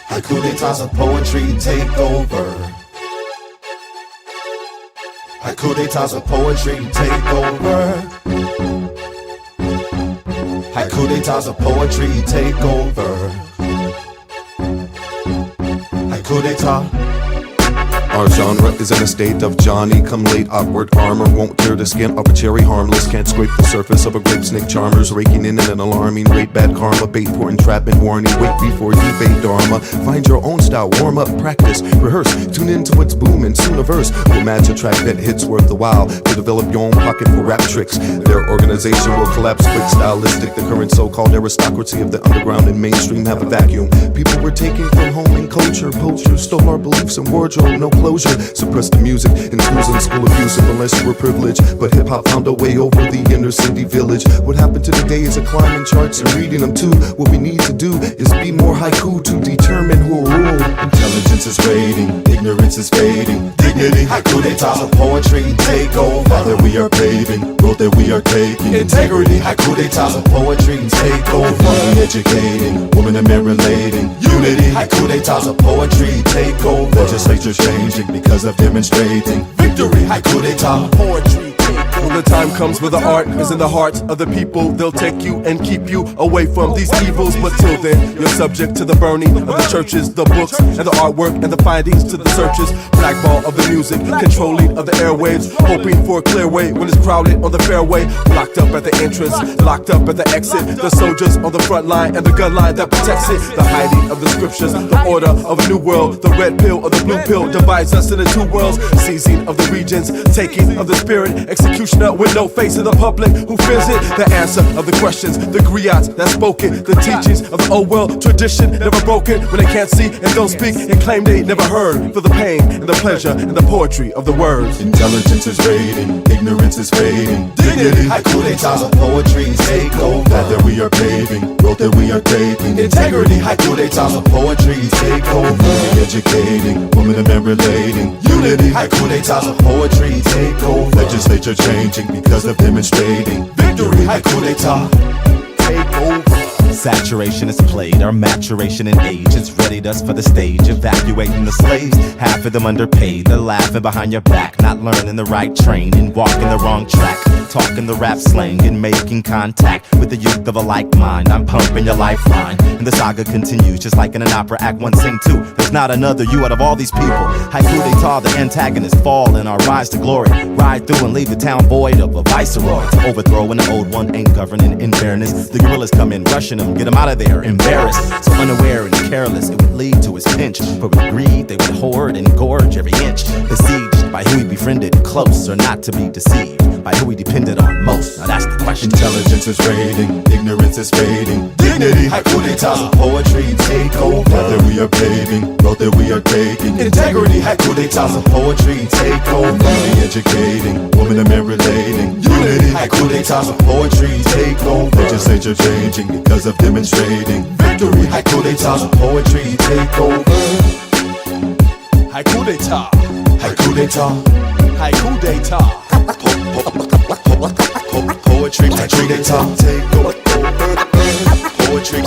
Haiku D'Etat's a poetry takeover. Haiku D'Etat's a poetry takeover. Haiku D'Etat's a poetry takeover. Haiku D'Etat. Our genre is in a state of Johnny-come-late. Awkward armor won't tear the skin off a cherry. Harmless, can't scrape the surface of a grape snake. Charmers raking in at an alarming rate. Bad karma, bait for entrapment, warning. Wait before you bait dharma. Find your own style, warm up, practice, rehearse. Tune into its boom and soon a verse will match a track that hits worth the while. To develop your own pocket for rap tricks. Their organization will collapse quick. Stylistic, the current so-called aristocracy of the underground and mainstream have a vacuum. People were taken from home and culture. Poachers stole our beliefs and wardrobe. No closure, suppress the music in schools and school abusive unless you were privileged. But hip-hop found a way over the inner city village. What happened to the days of climbing charts and reading them too? What we need to do is be more haiku to determine who will rule. Intelligence is fading, ignorance is fading. Dignity, Haiku D'Etat's a poetry takeover. Path that we are paving, road that we are taking. Integrity, Haiku D'Etat's a poetry takeover. Educating, women and men relating. Unity, Haiku D'Etat's a poetry takeover. Legislature's changing because of demonstrating victory. Haiku D'Etat, poetry. When the time comes where the art is in the hearts of the people, they'll take you and keep you away from these evils. But till then, you're subject to the burning of the churches, the books, and the artwork, and the findings to the searches. Blackball of the music, controlling of the airwaves, hoping for a clear way when it's crowded on the fairway. Locked up at the entrance, locked up at the exit. The soldiers on the front line and the gun line that protects it. The hiding of the scriptures, the order of a new world. The red pill or the blue pill divides us into two worlds. Seizing of the regions, taking of the spirit. Executioner with no face in the public who fears it. The answer of the questions, the griots that spoken. The teachings of the old world tradition never broken. When they can't see and don't speak and claim they never heard. For the pain and the pleasure and the poetry of the words. Intelligence is fading, ignorance is fading. Dignity, Haiku D'Etat's a poetry takeover. Path that we are paving, road that we are taking. Integrity, Haiku D'Etat's a poetry takeover. Educating, women and men relating. Unity, Haiku D'Etat's a poetry takeover. Legislature changing because of demonstrating victory. Haiku D'Etat, takeover. Saturation is played, our maturation in age has readied us for the stage. Evacuating the slaves, half of them underpaid. They're laughing behind your back, not learning the right training, walking the wrong track, talking the rap slang and making contact with the youth of a like mind. I'm pumping your lifeline, and the saga continues just like in an opera act 1, scene 2. There's not another you out of all these people. Haiku D'Etat, the antagonists fall in our rise to glory. Ride through and leave the town void of a viceroy. Overthrowing the old one ain't governing in fairness. The guerrillas come in rushing them, get them out of there, embarrassed. So unaware and careless, it would lead to his pinch. But with greed, they would hoard and gorge every inch. Besieged by who he befriended close, or not to be deceived by who he depended on most. Now that's the question. Intelligence is fading, ignorance is fading. Dignity, Haiku D'Etat's a poetry takeover. Path that we are paving, road that we are taking. Integrity, Haiku D'Etat's a poetry takeover. Educating, women and men relating. Unity, Haiku D'Etat's a poetry takeover. Legislature changing because of demonstrating victory. Haiku D'Etat's a poetry takeover. Haiku D'Etat, Haiku D'Etat, Haiku D'Etat. poetry, Haiku D'Etat, takeover. Poetry,